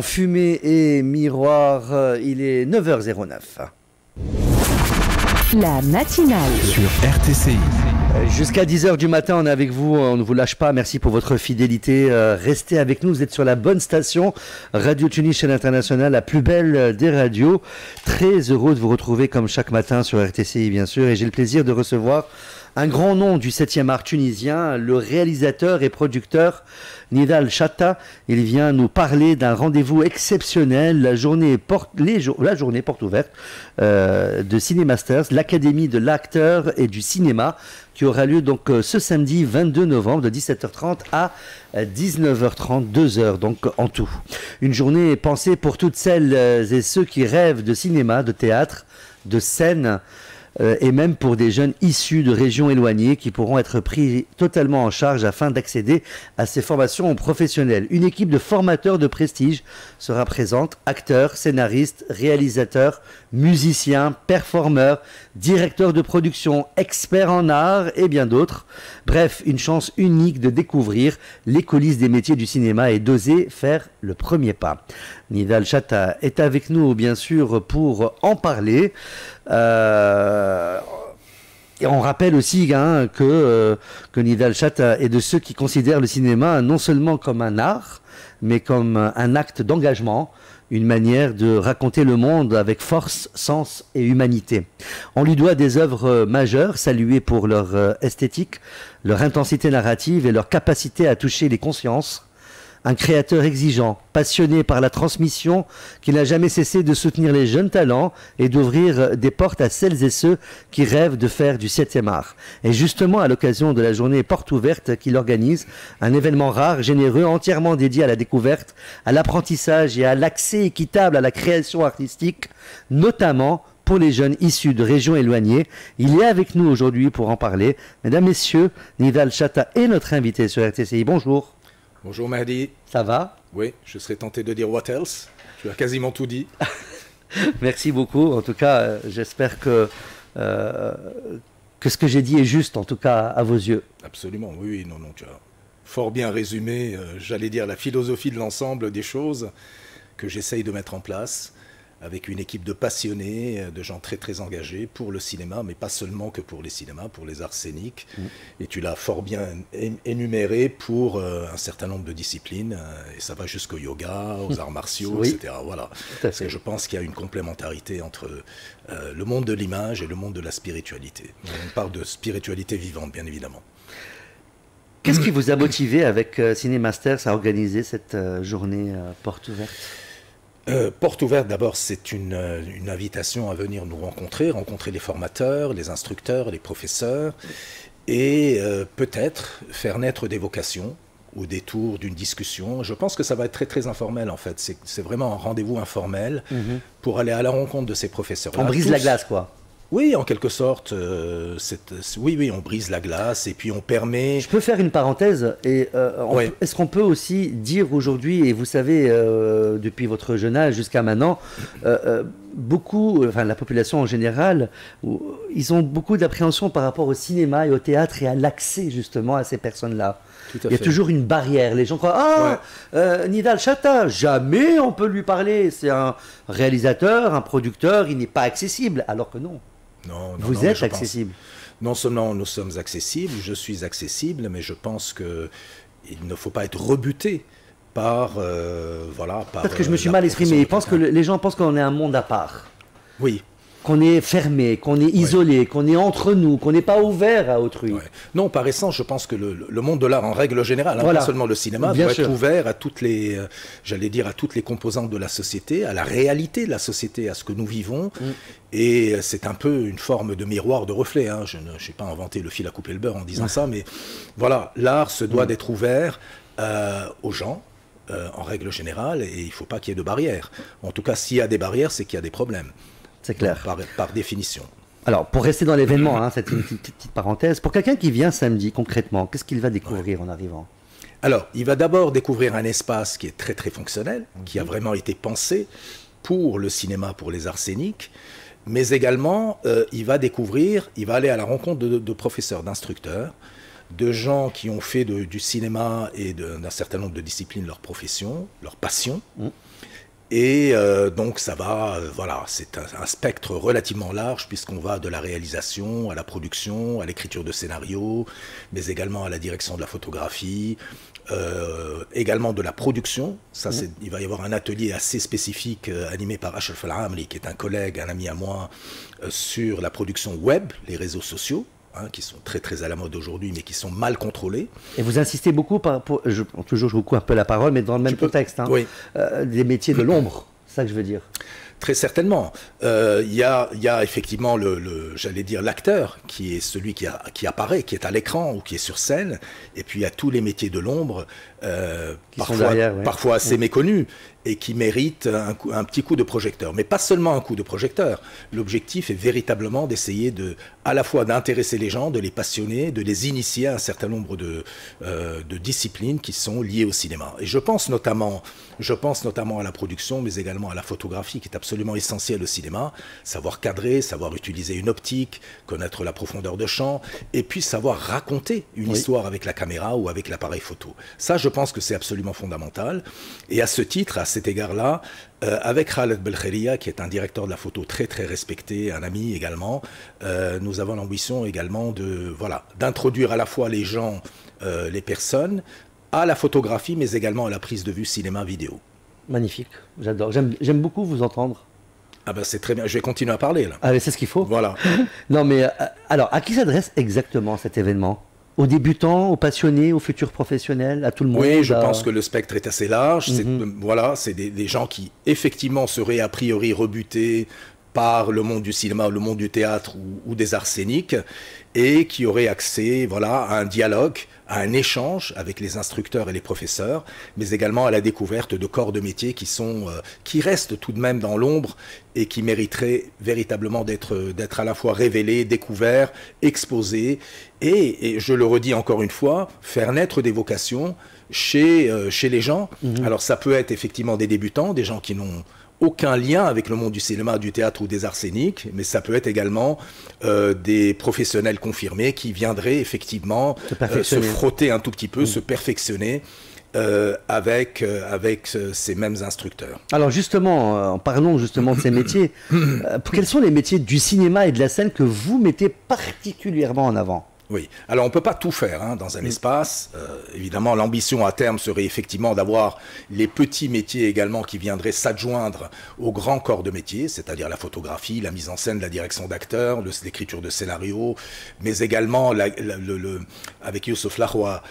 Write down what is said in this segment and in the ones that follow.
Fumée et miroir, il est 9h09. La matinale sur RTCI. Jusqu'à 10h du matin, on est avec vous, on ne vous lâche pas, merci pour votre fidélité. Restez avec nous, vous êtes sur la bonne station, Radio Tunis, chaîne internationale, la plus belle des radios. Très heureux de vous retrouver comme chaque matin sur RTCI bien sûr, et j'ai le plaisir de recevoir un grand nom du 7e art tunisien, le réalisateur et producteur Nidal Chatta. Il vient nous parler d'un rendez-vous exceptionnel, la journée porte ouverte de Cinémasters, l'Académie de l'acteur et du cinéma, qui aura lieu donc ce samedi 22 novembre de 17h30 à 19h30, 2 heures donc en tout. Une journée pensée pour toutes celles et ceux qui rêvent de cinéma, de théâtre, de scène, et même pour des jeunes issus de régions éloignées qui pourront être pris totalement en charge afin d'accéder à ces formations professionnelles. Une équipe de formateurs de prestige sera présente, acteurs, scénaristes, réalisateurs, musiciens, performeurs, directeurs de production, experts en art et bien d'autres. Bref, une chance unique de découvrir les coulisses des métiers du cinéma et d'oser faire le premier pas. Nidal Chatta est avec nous bien sûr pour en parler. Et on rappelle aussi que Nidal Chatta est de ceux qui considèrent le cinéma non seulement comme un art, mais comme un acte d'engagement, une manière de raconter le monde avec force, sens et humanité. On lui doit des œuvres majeures, saluées pour leur esthétique, leur intensité narrative et leur capacité à toucher les consciences. Un créateur exigeant, passionné par la transmission, qui n'a jamais cessé de soutenir les jeunes talents et d'ouvrir des portes à celles et ceux qui rêvent de faire du 7e art. Et justement, à l'occasion de la journée Porte Ouverte qu'il organise, un événement rare, généreux, entièrement dédié à la découverte, à l'apprentissage et à l'accès équitable à la création artistique, notamment pour les jeunes issus de régions éloignées. Il est avec nous aujourd'hui pour en parler. Mesdames, Messieurs, Nidal Chatta est notre invité sur RTCI. Bonjour. Bonjour Mahdi. Ça va? Oui, je serais tenté de dire what else. Tu as quasiment tout dit. Merci beaucoup. En tout cas, j'espère que ce que j'ai dit est juste, en tout cas, à vos yeux. Absolument, oui, non, tu as fort bien résumé, j'allais dire, la philosophie de l'ensemble des choses que j'essaye de mettre en place avec une équipe de passionnés, de gens très très engagés pour le cinéma, mais pas seulement que pour les cinémas, pour les arts scéniques. Et tu l'as fort bien énuméré pour un certain nombre de disciplines, et ça va jusqu'au yoga, aux arts martiaux, oui, etc. Voilà. Parce que je pense qu'il y a une complémentarité entre le monde de l'image et le monde de la spiritualité. On parle de spiritualité vivante, bien évidemment. Qu'est-ce qui vous a motivé avec Cinémasters à organiser cette journée porte ouverte? Porte ouverte, d'abord, c'est une invitation à venir nous rencontrer les formateurs, les instructeurs, les professeurs, et peut-être faire naître des vocations au détour d'une discussion. Je pense que ça va être très très informel en fait. C'est vraiment un rendez-vous informel pour aller à la rencontre de ces professeurs. On brise la glace, quoi. Oui, en quelque sorte, oui, on brise la glace et puis on permet... Je peux faire une parenthèse et est-ce qu'on peut aussi dire aujourd'hui, et vous savez, depuis votre jeune âge jusqu'à maintenant, beaucoup, enfin la population en général, ils ont beaucoup d'appréhension par rapport au cinéma et au théâtre et à l'accès justement à ces personnes-là. Il y a toujours une barrière. Les gens croient Nidal Chatta, jamais on peut lui parler. C'est un réalisateur, un producteur, il n'est pas accessible. Alors que non. Vous êtes accessible. Non seulement nous sommes accessibles, je suis accessible, mais je pense qu'il ne faut pas être rebuté par peut-être que je me suis mal exprimé. Ils pensent que les gens pensent qu'on est un monde à part. Oui. Qu'on est fermé, qu'on est isolé, qu'on est entre nous, qu'on n'est pas ouvert à autrui. Non, par essence, je pense que le monde de l'art, en règle générale, pas seulement le cinéma, doit être ouvert à toutes les, à toutes les composantes de la société, à la réalité de la société, à ce que nous vivons. Et c'est un peu une forme de miroir, de reflet. Je n'ai pas inventé le fil à couper le beurre en disant ça, mais voilà, l'art se doit d'être ouvert aux gens, en règle générale, et il ne faut pas qu'il y ait de barrières. En tout cas, s'il y a des barrières, c'est qu'il y a des problèmes. C'est clair. Par définition. Alors, pour rester dans l'événement, c'est une petite parenthèse. Pour quelqu'un qui vient samedi, concrètement, qu'est-ce qu'il va découvrir en arrivant? Alors, il va d'abord découvrir un espace qui est très très fonctionnel, qui a vraiment été pensé pour le cinéma, pour les arts scéniques, mais également, il va aller à la rencontre de professeurs, d'instructeurs, de gens qui ont fait du cinéma et d'un certain nombre de disciplines leur profession, leur passion. Et donc ça va, voilà, c'est un spectre relativement large puisqu'on va de la réalisation à la production, à l'écriture de scénarios, mais également à la direction de la photographie, également de la production. Ça, il va y avoir un atelier assez spécifique animé par Ashraf Al-Amri, qui est un collègue, un ami à moi, sur la production web, les réseaux sociaux. Qui sont très très à la mode aujourd'hui, mais qui sont mal contrôlés. Et vous insistez beaucoup, toujours je vous coupe un peu la parole, mais dans le même contexte, oui. Des métiers de l'ombre, c'est ça que je veux dire. Très certainement. Il y a effectivement j'allais dire l'acteur, qui est celui qui apparaît, qui est à l'écran ou qui est sur scène, et puis il y a tous les métiers de l'ombre, parfois assez méconnus, et qui méritent un petit coup de projecteur. Mais pas seulement un coup de projecteur. L'objectif est véritablement d'essayer à la fois d'intéresser les gens, de les passionner, de les initier à un certain nombre de disciplines qui sont liées au cinéma. Et je pense notamment à la production, mais également à la photographie, qui est absolument essentielle au cinéma. Savoir cadrer, savoir utiliser une optique, connaître la profondeur de champ, et puis savoir raconter une histoire avec la caméra ou avec l'appareil photo. Ça, je pense que c'est absolument fondamental. Et à ce titre, à cet égard-là, avec Khaled Belkheria, qui est un directeur de la photo très très respecté, un ami également, nous avons l'ambition également d'introduire à la fois les gens, les personnes, à la photographie, mais également à la prise de vue cinéma-vidéo. Magnifique, j'adore. J'aime beaucoup vous entendre. Ah ben c'est très bien, je vais continuer à parler là. Ah mais c'est ce qu'il faut. Voilà. Non mais, alors, à qui s'adresse exactement cet événement ? Aux débutants, aux passionnés, aux futurs professionnels, à tout le monde? Oui, je pense que le spectre est assez large. C'est des gens qui, effectivement, seraient a priori rebutés par le monde du cinéma, le monde du théâtre ou des arts scéniques, et qui auraient accès à un dialogue, à un échange avec les instructeurs et les professeurs, mais également à la découverte de corps de métier qui restent tout de même dans l'ombre et qui mériteraient véritablement d'être à la fois révélés, découverts, exposés, et je le redis encore une fois, faire naître des vocations chez les gens. Alors ça peut être effectivement des débutants, des gens qui n'ont aucun lien avec le monde du cinéma, du théâtre ou des arts scéniques, mais ça peut être également des professionnels confirmés qui viendraient effectivement se frotter un tout petit peu, se perfectionner avec ces mêmes instructeurs. Alors justement, parlons justement de ces métiers. Quels sont les métiers du cinéma et de la scène que vous mettez particulièrement en avant ? Oui, alors on ne peut pas tout faire dans un espace. Évidemment, l'ambition à terme serait effectivement d'avoir les petits métiers également qui viendraient s'adjoindre au grand corps de métier, c'est-à-dire la photographie, la mise en scène, la direction d'acteurs, l'écriture de scénarios, mais également avec Youssef Lahoua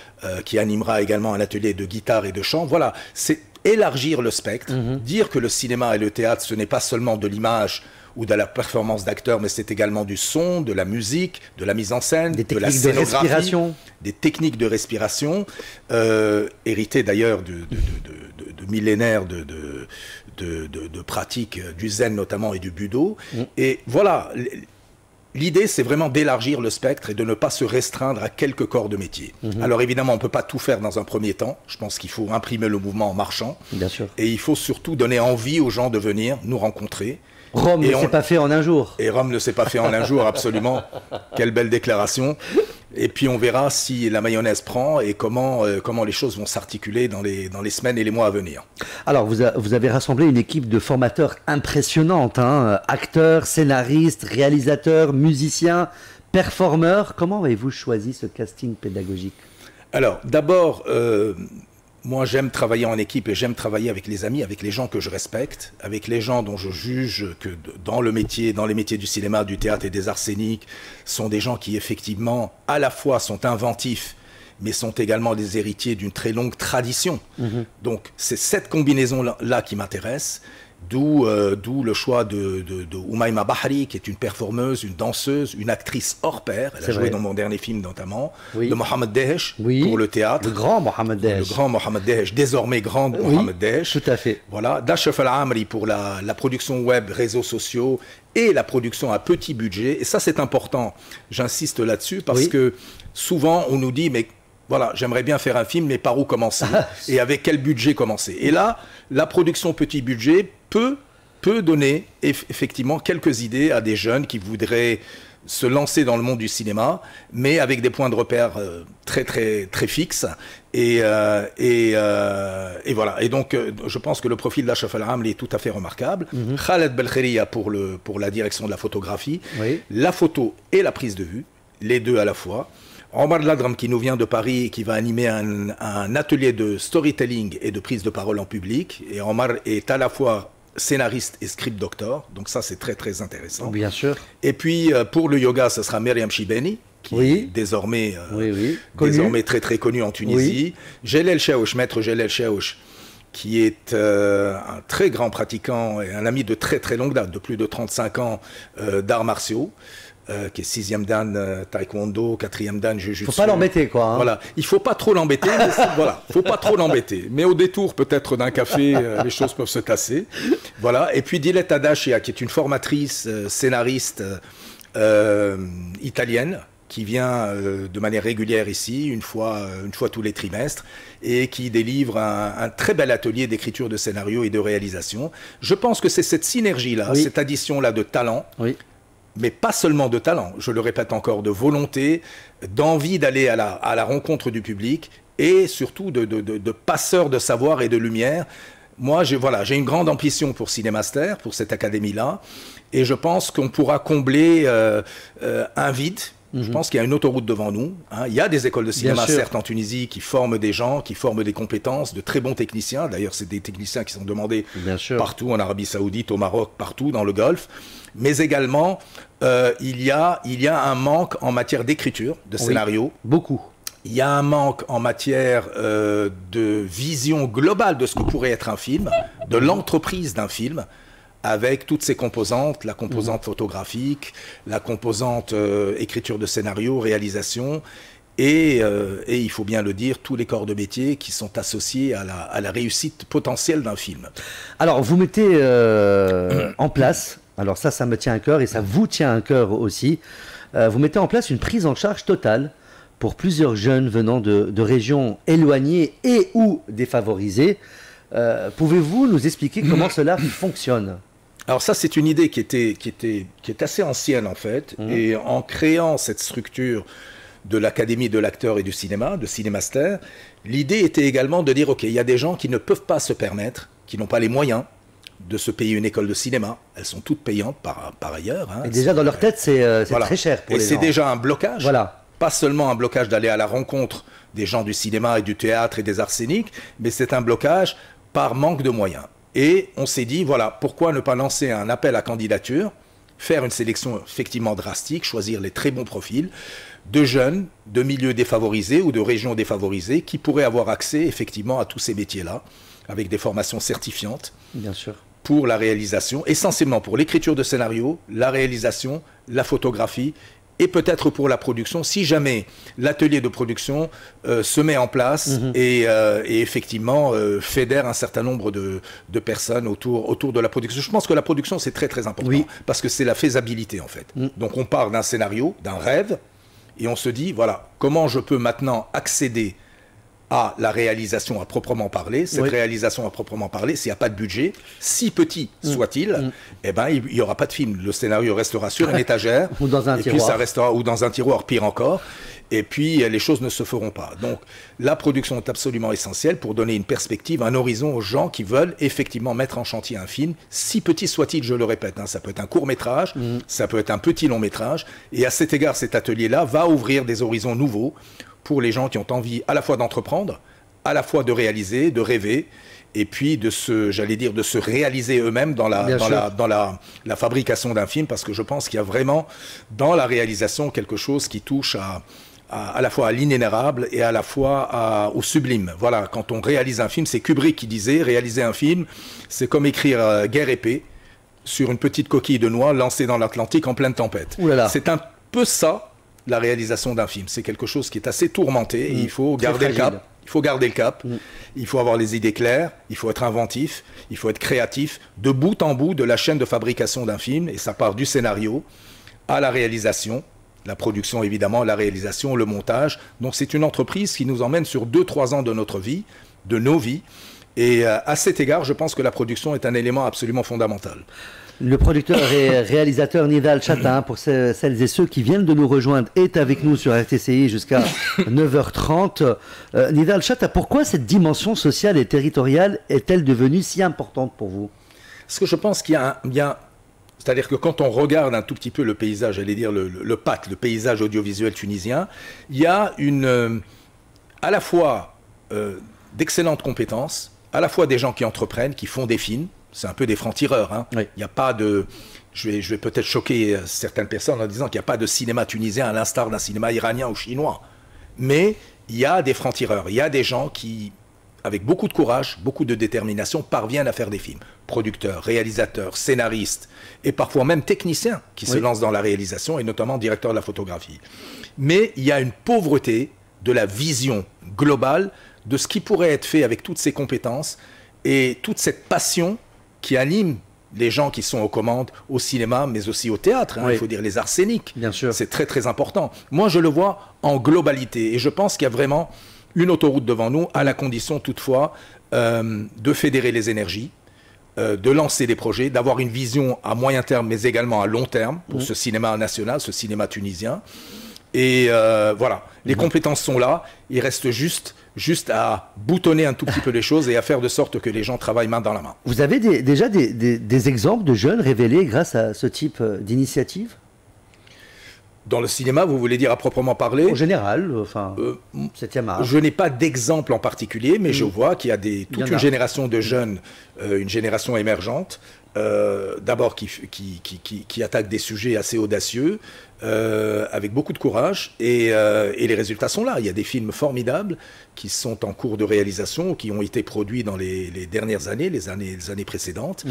qui animera également un atelier de guitare et de chant. Voilà, c'est élargir le spectre, dire que le cinéma et le théâtre, ce n'est pas seulement de l'image ou de la performance d'acteurs, mais c'est également du son, de la musique, de la mise en scène, de la scénographie, des techniques de respiration, héritées d'ailleurs de millénaires de pratiques du zen notamment et du budo. Et voilà, l'idée c'est vraiment d'élargir le spectre et de ne pas se restreindre à quelques corps de métier. Alors évidemment, on ne peut pas tout faire dans un premier temps. Je pense qu'il faut imprimer le mouvement en marchant. Bien sûr. Et il faut surtout donner envie aux gens de venir nous rencontrer. Rome ne s'est pas fait en un jour. Et Rome ne s'est pas fait en un jour, absolument. Quelle belle déclaration. Et puis on verra si la mayonnaise prend et comment les choses vont s'articuler dans les semaines et les mois à venir. Alors vous avez rassemblé une équipe de formateurs impressionnante, acteurs, scénaristes, réalisateurs, musiciens, performeurs. Comment avez-vous choisi ce casting pédagogique ? Alors d'abord... moi, j'aime travailler en équipe et j'aime travailler avec les amis, avec les gens que je respecte, avec les gens dont je juge que dans les métiers du cinéma, du théâtre et des arts scéniques, sont des gens qui effectivement, à la fois sont inventifs, mais sont également des héritiers d'une très longue tradition. Donc, c'est cette combinaison-là qui m'intéresse. D'où le choix de Oumaima Bahri, qui est une performeuse, une danseuse, une actrice hors pair. Elle a joué dans mon dernier film notamment. De Mohamed Dehesh pour le théâtre. Le grand Mohamed Dehesh. Le grand Mohamed Dehesh, désormais grand Mohamed Dehesh. Tout à fait. Voilà. D'Ashraf Al-Amri pour la production web, réseaux sociaux et la production à petit budget. Et ça, c'est important. J'insiste là-dessus parce que souvent, on nous dit, mais voilà, j'aimerais bien faire un film, mais par où commencer? Et avec quel budget commencer? Et là, la production petit budget peut donner effectivement quelques idées à des jeunes qui voudraient se lancer dans le monde du cinéma, mais avec des points de repère très fixes. Et voilà. Et donc, je pense que le profil d'Achraf El Hamli est tout à fait remarquable. Khaled Belkheria pour la direction de la photographie, la photo et la prise de vue, les deux à la fois. Omar Ladram qui nous vient de Paris et qui va animer un atelier de storytelling et de prise de parole en public. Et Omar est à la fois scénariste et script doctor, donc ça c'est très intéressant. Bien sûr. Et puis pour le yoga, ce sera Myriam Shibeni, qui est désormais très connu en Tunisie. Jelel Chaouch, maître Jelel Chaouch, qui est un très grand pratiquant et un ami de très longue date, de plus de 35 ans d'arts martiaux. Qui est 6e dan taekwondo, 4e dan jujutsu. Faut pas l'embêter, quoi. Hein. Voilà, il faut pas trop l'embêter. Voilà, faut pas trop l'embêter. Mais au détour peut-être d'un café, les choses peuvent se tasser. Voilà. Et puis Dilette Adachia, qui est une formatrice, scénariste italienne, qui vient de manière régulière ici, une fois tous les trimestres, et qui délivre un très bel atelier d'écriture de scénario et de réalisation. Je pense que c'est cette synergie-là, cette addition-là de talent. Mais pas seulement de talent, je le répète encore, de volonté, d'envie d'aller à la rencontre du public et surtout de passeurs de savoir et de lumière. Moi, j'ai une grande ambition pour Cinémaster, pour cette académie-là, et je pense qu'on pourra combler un vide. Je pense qu'il y a une autoroute devant nous. Hein. Il y a des écoles de cinéma, certes, en Tunisie, qui forment des gens, qui forment des compétences, de très bons techniciens. D'ailleurs, c'est des techniciens qui sont demandés partout, en Arabie Saoudite, au Maroc, partout, dans le Golfe. Mais également, il y a un manque en matière d'écriture, de scénario. Beaucoup. Il y a un manque en matière de vision globale de ce que pourrait être un film, de l'entreprise d'un film, avec toutes ses composantes, la composante photographique, la composante écriture de scénario, réalisation, et il faut bien le dire, tous les corps de métier qui sont associés à la réussite potentielle d'un film. Alors, vous mettez en place, alors ça me tient à cœur, et ça vous tient à cœur aussi, vous mettez en place une prise en charge totale pour plusieurs jeunes venant de régions éloignées et ou défavorisées. Pouvez-vous nous expliquer comment cela fonctionne ? Alors ça, c'est une idée qui est assez ancienne en fait, et en créant cette structure de l'Académie de l'acteur et du cinéma, de Cinémaster, l'idée était également de dire, ok, il y a des gens qui ne peuvent pas se permettre, qui n'ont pas les moyens de se payer une école de cinéma. Elles sont toutes payantes par ailleurs. Hein. Et déjà dans leur tête, c'est très cher pour les gens. Et c'est déjà un blocage. Voilà. Pas seulement un blocage d'aller à la rencontre des gens du cinéma et du théâtre et des arts scéniques, mais c'est un blocage par manque de moyens. Et on s'est dit, voilà, pourquoi ne pas lancer un appel à candidature, faire une sélection effectivement drastique, choisir les très bons profils de jeunes, de milieux défavorisés ou de régions défavorisées qui pourraient avoir accès effectivement à tous ces métiers-là, avec des formations certifiantes. Bien sûr. Pour la réalisation, essentiellement pour l'écriture de scénario, la réalisation, la photographie, et peut-être pour la production, si jamais l'atelier de production se met en place et effectivement fédère un certain nombre de personnes autour de la production. Je pense que la production, c'est très important, parce que c'est la faisabilité en fait. Donc on part d'un scénario, d'un rêve, et on se dit, voilà, comment je peux maintenant accéder à la réalisation à proprement parler. Cette réalisation à proprement parler, s'il n'y a pas de budget, si petit soit-il, eh ben, il n'y aura pas de film. Le scénario restera sur une étagère, ou dans un tiroir. Puis ça restera, ou dans un tiroir, pire encore, et puis les choses ne se feront pas. Donc la production est absolument essentielle pour donner une perspective, un horizon aux gens qui veulent effectivement mettre en chantier un film, si petit soit-il, je le répète, hein, ça peut être un court-métrage, ça peut être un petit long-métrage, et à cet égard, cet atelier-là va ouvrir des horizons nouveaux pour les gens qui ont envie à la fois d'entreprendre, à la fois de réaliser, de rêver, et puis de se réaliser eux-mêmes dans la fabrication d'un film, parce que je pense qu'il y a vraiment dans la réalisation quelque chose qui touche à la fois à l'inénarrable et à la fois au sublime. Voilà, quand on réalise un film, c'est Kubrick qui disait, réaliser un film, c'est comme écrire Guerre et paix sur une petite coquille de noix lancée dans l'Atlantique en pleine tempête. C'est un peu ça, la réalisation d'un film. C'est quelque chose qui est assez tourmenté, et il faut garder le cap. Il faut garder le cap, il faut avoir les idées claires, il faut être inventif, il faut être créatif, de bout en bout de la chaîne de fabrication d'un film, et ça part du scénario à la réalisation, la production évidemment, la réalisation, le montage. Donc c'est une entreprise qui nous emmène sur 2-3 ans de notre vie, de nos vies, Et à cet égard, je pense que la production est un élément absolument fondamental. Le producteur et réalisateur Nidal Chatta, pour celles et ceux qui viennent de nous rejoindre, est avec nous sur RTCI jusqu'à 9h30. Nidal Chatta, pourquoi cette dimension sociale et territoriale est-elle devenue si importante pour vous? Parce que je pense qu'il y a c'est-à-dire que quand on regarde un tout petit peu le paysage, j'allais dire le paysage audiovisuel tunisien, il y a à la fois d'excellentes compétences, à la fois des gens qui entreprennent, qui font des films. C'est un peu des francs-tireurs. Hein. Oui. Il n'y a pas de... Je vais peut-être choquer certaines personnes en disant qu'il n'y a pas de cinéma tunisien à l'instar d'un cinéma iranien ou chinois. Mais il y a des francs-tireurs. Il y a des gens qui, avec beaucoup de courage, beaucoup de détermination, parviennent à faire des films. Producteurs, réalisateurs, scénaristes et parfois même techniciens qui se lancent dans la réalisation et notamment directeurs de la photographie. Mais il y a une pauvreté de la vision globale de ce qui pourrait être fait avec toutes ces compétences et toute cette passion qui anime les gens qui sont aux commandes au cinéma, mais aussi au théâtre. Hein, il faut dire les arts scéniques. Bien sûr. C'est très très important. Moi, je le vois en globalité et je pense qu'il y a vraiment une autoroute devant nous, à la condition toutefois de fédérer les énergies, de lancer des projets, d'avoir une vision à moyen terme, mais également à long terme pour ce cinéma national, ce cinéma tunisien. Et voilà, les compétences sont là, il reste juste à boutonner un tout petit peu les choses et à faire de sorte que les gens travaillent main dans la main. Vous avez déjà des exemples de jeunes révélés grâce à ce type d'initiative? Dans le cinéma, vous voulez dire à proprement parler? En général, enfin, 7e art. Je n'ai pas d'exemple en particulier, mais je vois qu'il y a toute une génération de jeunes, une génération émergente, d'abord qui attaque des sujets assez audacieux, avec beaucoup de courage, et les résultats sont là. Il y a des films formidables qui sont en cours de réalisation, qui ont été produits dans les dernières années, les années précédentes,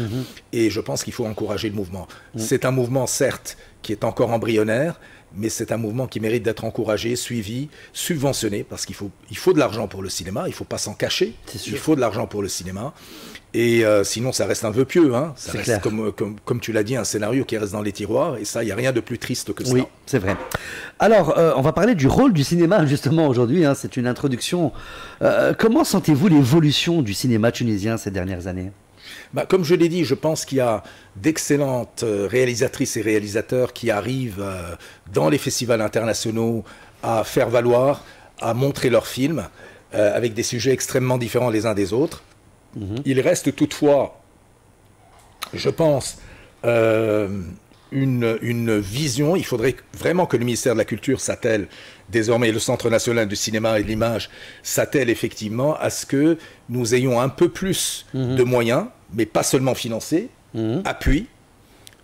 et je pense qu'il faut encourager le mouvement. C'est un mouvement, certes, qui est encore embryonnaire, mais c'est un mouvement qui mérite d'être encouragé, suivi, subventionné, parce qu'il faut de l'argent pour le cinéma, il ne faut pas s'en cacher, il faut de l'argent pour le cinéma. Et sinon, ça reste un vœu pieux. Hein. Ça reste, comme tu l'as dit, un scénario qui reste dans les tiroirs. Et ça, il n'y a rien de plus triste que ça. Oui, c'est vrai. Alors, on va parler du rôle du cinéma, justement, aujourd'hui. Hein. C'est une introduction. Comment sentez-vous l'évolution du cinéma tunisien ces dernières années? Comme je l'ai dit, je pense qu'il y a d'excellentes réalisatrices et réalisateurs qui arrivent dans les festivals internationaux à faire valoir, à montrer leurs films, avec des sujets extrêmement différents les uns des autres. Il reste toutefois, je pense, une vision. Il faudrait vraiment que le ministère de la Culture s'attelle, désormais le Centre national du cinéma et de l'image, s'attelle effectivement à ce que nous ayons un peu plus de moyens, mais pas seulement financés, appui,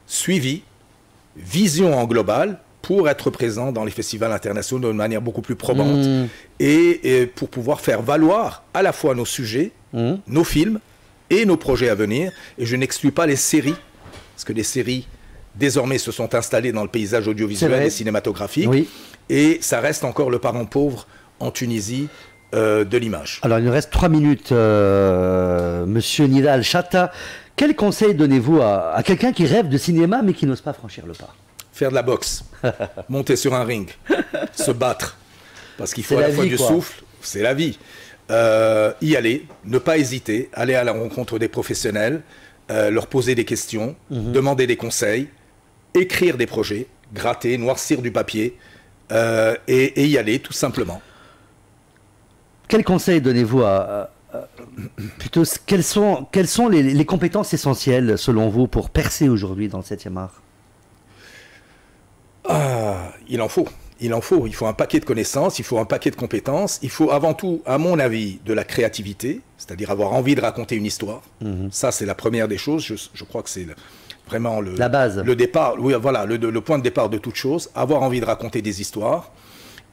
suivi, vision en global, pour être présent dans les festivals internationaux de manière beaucoup plus probante et pour pouvoir faire valoir à la fois nos sujets, nos films et nos projets à venir. Et je n'exclus pas les séries, parce que les séries désormais se sont installées dans le paysage audiovisuel et cinématographique. Oui. Et ça reste encore le parent pauvre en Tunisie de l'image. Alors il nous reste 3 minutes, Monsieur Nidal Chatta. Quel conseil donnez-vous à quelqu'un qui rêve de cinéma mais qui n'ose pas franchir le pas? Faire de la boxe, monter sur un ring, se battre, parce qu'il faut à la fois du souffle, c'est la vie. Y aller, ne pas hésiter, aller à la rencontre des professionnels, leur poser des questions, demander des conseils, écrire des projets, gratter, noircir du papier, et y aller tout simplement. Quel conseil donnez-vous plutôt, quelles sont les compétences essentielles selon vous pour percer aujourd'hui dans le 7e art? Il en faut. Il faut un paquet de connaissances, il faut un paquet de compétences, il faut avant tout, à mon avis, de la créativité, c'est-à-dire avoir envie de raconter une histoire. Ça, c'est la première des choses, je crois que c'est vraiment la base. Le départ, oui, voilà, le point de départ de toute chose, avoir envie de raconter des histoires,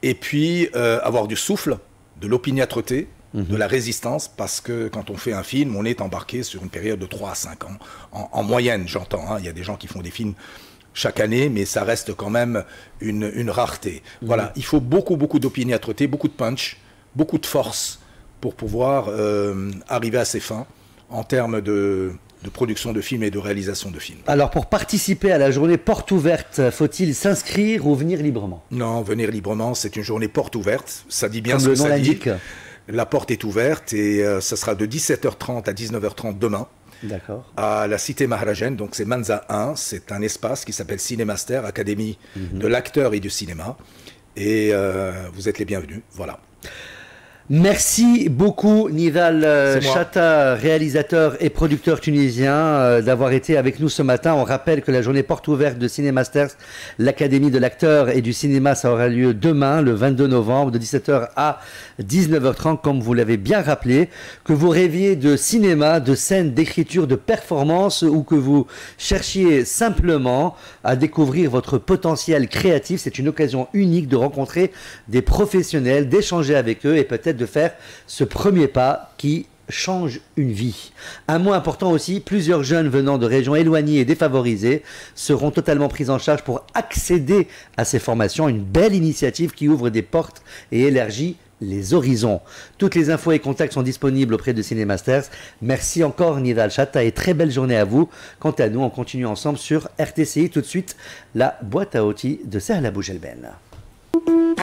et puis avoir du souffle, de l'opiniâtreté, de la résistance, parce que quand on fait un film, on est embarqué sur une période de 3 à 5 ans, en moyenne, j'entends, hein, il y a des gens qui font des films chaque année, mais ça reste quand même une rareté. Voilà, il faut beaucoup d'opiniâtreté, beaucoup de punch, beaucoup de force pour pouvoir arriver à ses fins en termes de production de films et de réalisation de films. Alors, pour participer à la journée porte ouverte, faut-il s'inscrire ou venir librement? Non, venir librement, c'est une journée porte ouverte, ça dit bien comme ce que ça dit. La porte est ouverte et ça sera de 17h30 à 19h30 demain. D'accord. À la cité Maharajan, donc c'est Manza 1, c'est un espace qui s'appelle Cinémaster, Académie de l'acteur et du cinéma. Et vous êtes les bienvenus, voilà. Merci beaucoup Nidal Chata, réalisateur et producteur tunisien, d'avoir été avec nous ce matin. On rappelle que la journée porte ouverte de Cinémasters, l'Académie de l'acteur et du cinéma, ça aura lieu demain, le 22 novembre, de 17h à 19h30, comme vous l'avez bien rappelé. Que vous rêviez de cinéma, de scène, d'écriture, de performance, ou que vous cherchiez simplement à découvrir votre potentiel créatif, c'est une occasion unique de rencontrer des professionnels, d'échanger avec eux et peut-être de faire ce premier pas qui change une vie. Un mot important aussi, plusieurs jeunes venant de régions éloignées et défavorisées seront totalement pris en charge pour accéder à ces formations. Une belle initiative qui ouvre des portes et élargit les horizons. Toutes les infos et contacts sont disponibles auprès de Cinémasters. Merci encore Nidal Chata et très belle journée à vous. Quant à nous, on continue ensemble sur RTCI. Tout de suite, la boîte à outils de Sahla Boujelben.